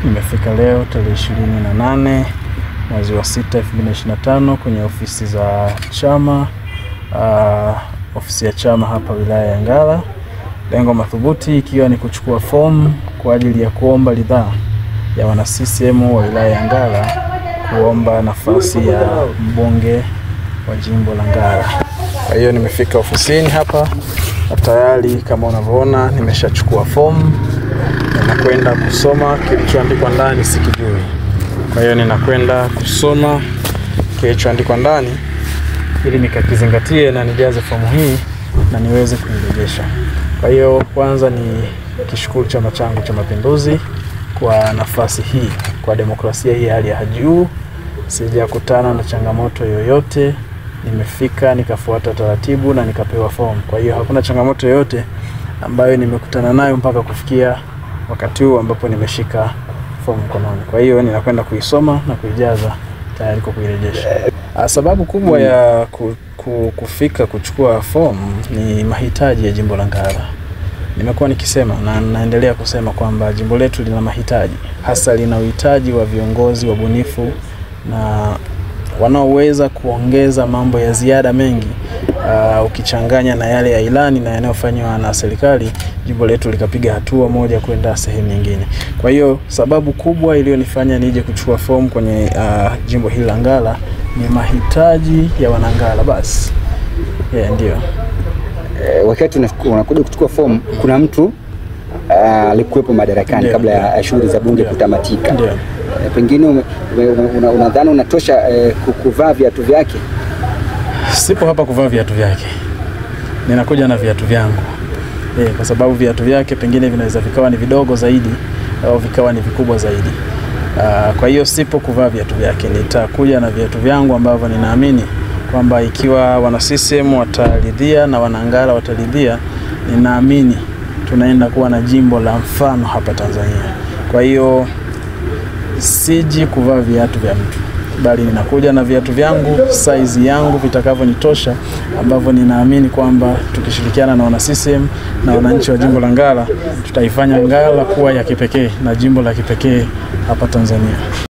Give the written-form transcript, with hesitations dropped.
Nimefika leo tarehe 28 mwezi wa 6 2025 kwenye ofisi za chama, ofisi ya chama hapa wilaya ya Ngara. Lengo madhubuti ikiwa ni kuchukua fomu kwa ajili ya kuomba ridhaa ya wana CCM wa wilaya ya Ngara kuomba nafasi ya mbunge wa jimbo la Ngara. Kwa hiyo nimefika ofisini hapa na tayari kama unavyoona nimeshachukua fomu. Ninakwenda kusoma kilichoandikwa ndani sikijui. Kwa hiyo ninakwenda kusoma kilichoandikwa ndani ili nikakizingatie na nijaze fomu hii na niweze kuirejesha. Kwa hiyo kwanza ni kishukuru chama changu cha Mapinduzi kwa nafasi hii, kwa demokrasia hii hali ya juu. Sijakutana na changamoto yoyote. Nimefika nikafuata taratibu na nikapewa fomu. Kwa hiyo hakuna changamoto yoyote ambayo nimekutana nayo mpaka kufikia wakati huu ambapo nimeshika fomu mkononi. Kwa hiyo ninakwenda kuisoma na kuijaza tayari kwa kuirejesha. Sababu kubwa ya kufika kuchukua fomu ni mahitaji ya jimbo la Ngara. Nimekuwa nikisema na naendelea kusema kwamba jimbo letu lina mahitaji, hasa lina uhitaji wa viongozi wabunifu na wanaoweza kuongeza mambo ya ziada mengi. Ukichanganya na yale ya ilani na yanayofanywa na serikali, jimbo letu likapiga hatua moja kwenda sehemu nyingine. Kwa hiyo sababu kubwa iliyonifanya nije kuchukua fomu kwenye jimbo hili la Ngara ni mahitaji ya wanangara basi. Ndio. Wakati unakuja kuchukua fomu, kuna mtu alikuwepo madarakani kabla ya shughuli za bunge kutamatika. Ndio. Pengine unadhani unatosha kuvaa viatu vyake? Sipo hapa kuvaa viatu vyake. Ninakuja na viatu vyangu. Kwa sababu viatu vyake pengine vinaweza vikawa ni vidogo zaidi au vikawa ni vikubwa zaidi. Kwa hiyo sipo kuvaa viatu vyake. Nitakuja na viatu vyangu ambavyo ninaamini kwamba ikiwa wana CCM wataridhia na wanangara wataridhia, ninaamini tunaenda kuwa na jimbo la mfano hapa Tanzania. Kwa hiyo siji kuvaa viatu vya mtu, bali ninakuja na viatu vyangu, size yangu vitakavyonitosha, ambavyo ninaamini kwamba tukishirikiana na wana CCM na wananchi wa jimbo la Ngara, tutaifanya Ngara kuwa ya kipekee na jimbo la kipekee hapa Tanzania.